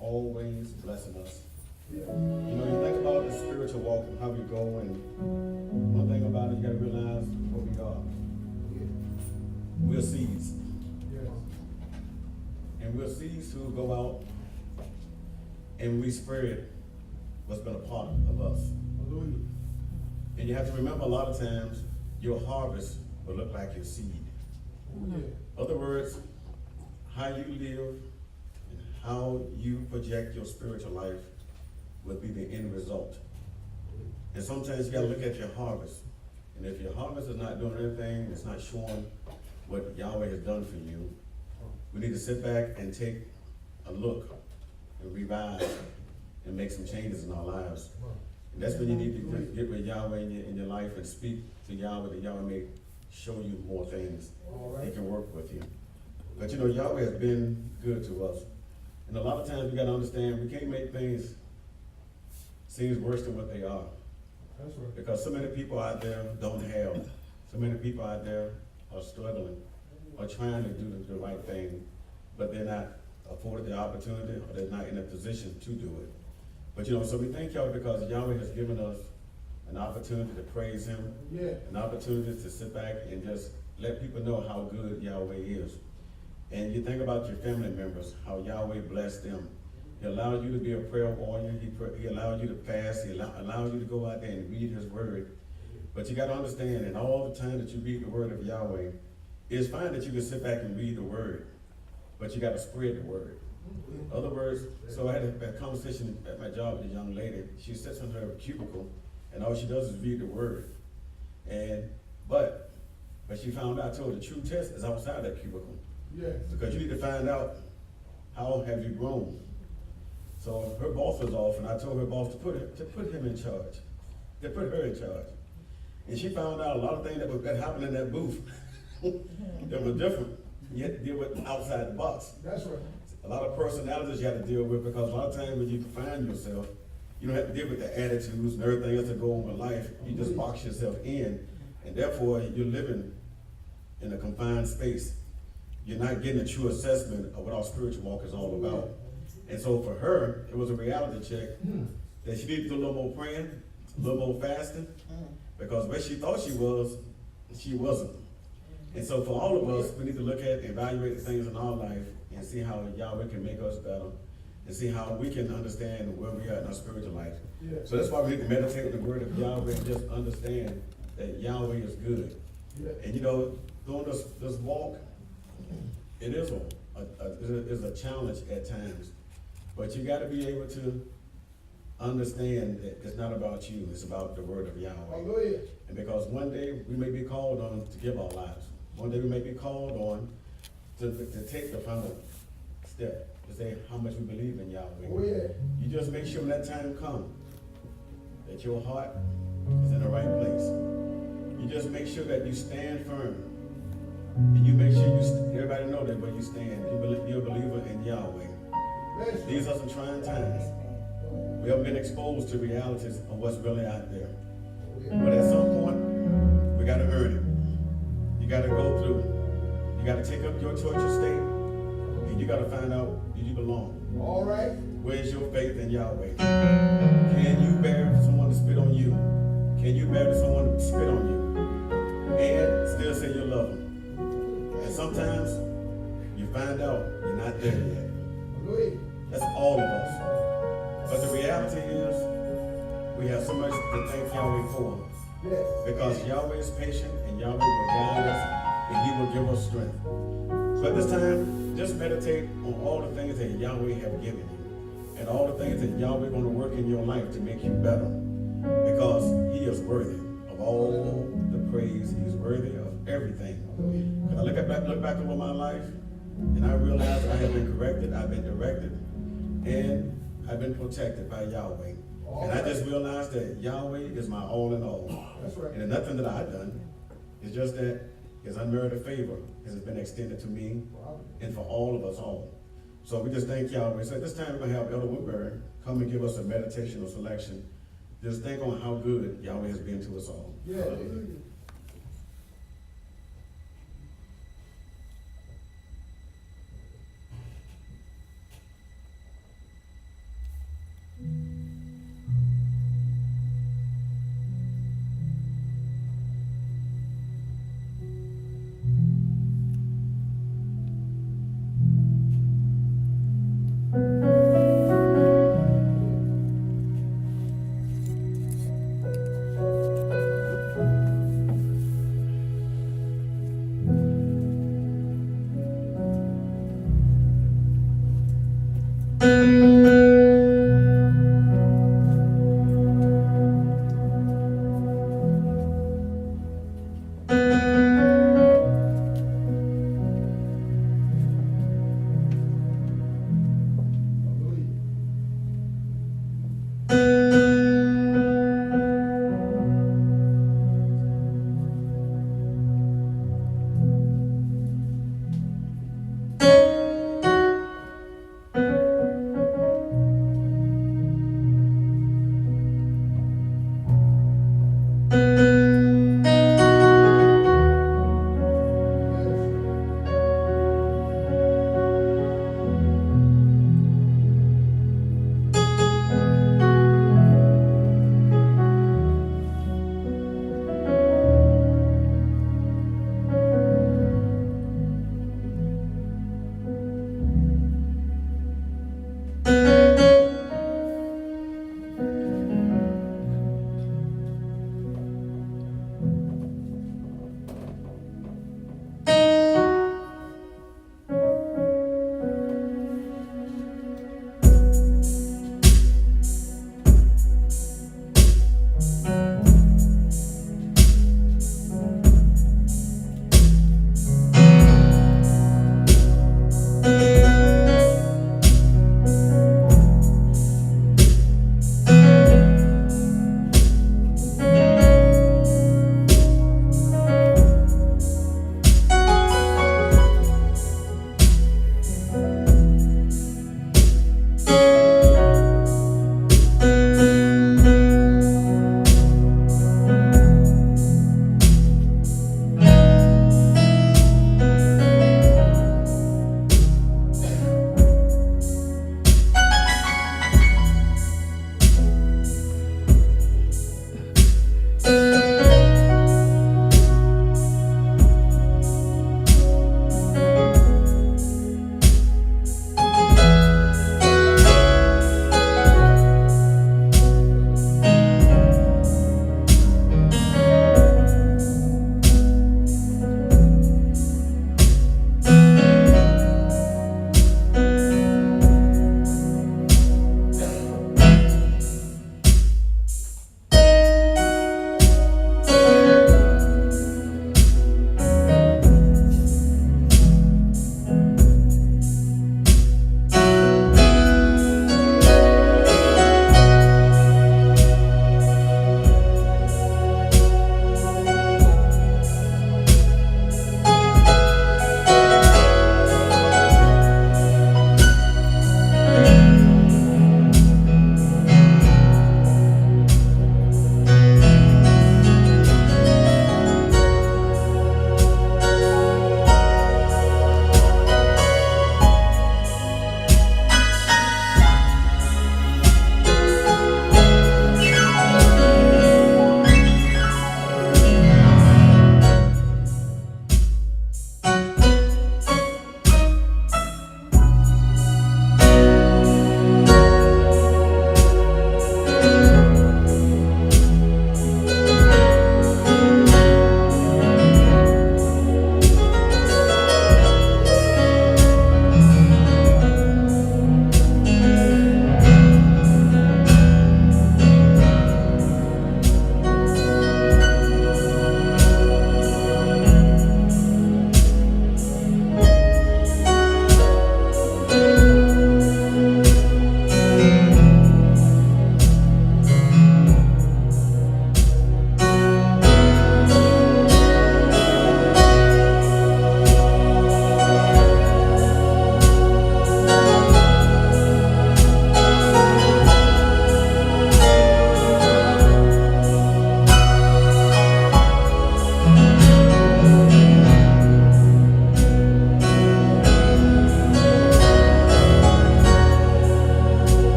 always blessing us. You know, you think about the spiritual walk and how we go, and one thing about it, you got to realize what we are. We're seeds. And we're seeds who go out and we spread what's been a part of us. And you have to remember, a lot of times, your harvest will look like your seed. In other words, how you live and how you project your spiritual life will be the end result. And sometimes you gotta look at your harvest. And if your harvest is not doing anything, it's not showing what Yahweh has done for you, we need to sit back and take a look and revise and make some changes in our lives. And that's when you need to get with Yahweh in your life and speak to Yahweh, that Yahweh may show you more things. He can work with you. But you know, Yahweh has been good to us. And a lot of times we gotta understand, we can't make things seem worse than what they are. That's right. Because so many people out there don't have. So many people out there are struggling or trying to do the right thing, but they're not afforded the opportunity, or they're not in a position to do it. But you know, so we thank y'all because Yahweh has given us an opportunity to praise Him, an opportunity to sit back and just let people know how good Yahweh is. And you think about your family members, how Yahweh blessed them. He allowed you to be a prayer warrior. He allowed you to fast. He allowed you to go out there and read His word. But you got to understand, and all the time that you read the word of Yahweh, it's fine that you can sit back and read the word, but you got to spread the word. In other words, so I had a conversation at my job with a young lady. She sits in her cubicle, and all she does is read the word. But she found out, I told her the true test is outside that cubicle. Because you need to find out how have you grown. So her boss was off, and I told her boss to put him in charge, to put her in charge. And she found out a lot of things that happened in that booth that were different. You had to deal with outside the box. That's right. A lot of personalities you have to deal with, because a lot of times when you find yourself, you don't have to deal with the attitudes and everything else that go on with life. You just box yourself in, and therefore you're living in a confined space. You're not getting a true assessment of what our spiritual walk is all about. And so for her, it was a reality check that she needed to do a little more praying, a little more fasting, because where she thought she was, she wasn't. And so for all of us, we need to look at, evaluate the things in our life and see how Yahweh can make us better, and see how we can understand where we are in our spiritual life. So that's why we need to meditate on the word of Yahweh and just understand that Yahweh is good. And you know, doing this walk, it is a challenge at times. But you got to be able to understand that it's not about you, it's about the word of Yahweh. And because one day we may be called on to give our lives. One day we may be called on to take the final step, to say how much we believe in Yahweh. You just make sure when that time comes that your heart is in the right place. You just make sure that you stand firm. And you make sure everybody know that where you stand. You're a believer in Yahweh. These are some trying times. We haven't been exposed to realities of what's really out there. But at some point, we got to earn it. You got to go through. You got to take up your torture state, and you got to find out, do you belong? All right. Where's your faith in Yahweh? Can you bear for someone to spit on you? Can you bear for someone to spit on you? And still say you love them. And sometimes you find out you're not there yet. That's all of us. But the reality is, we have so much to thank Yahweh for. Because Yahweh is patient, and Yahweh will guide us, and He will give us strength. So at this time, just meditate on all the things that Yahweh have given you, and all the things that Yahweh is going to work in your life to make you better. Because He is worthy of all the praise. He is worthy of everything. When I look back over my life, and I realize I have been corrected, I've been directed, and I've been protected by Yahweh. And I just realized that Yahweh is my all in all. That's right. And nothing that I've done. It's just that His unmerited favor has been extended to me and for all of us all. So we just thank Yahweh. So at this time, we're going to have Elder Woodbury come and give us a meditational selection. Just think on how good Yahweh has been to us all. Amen.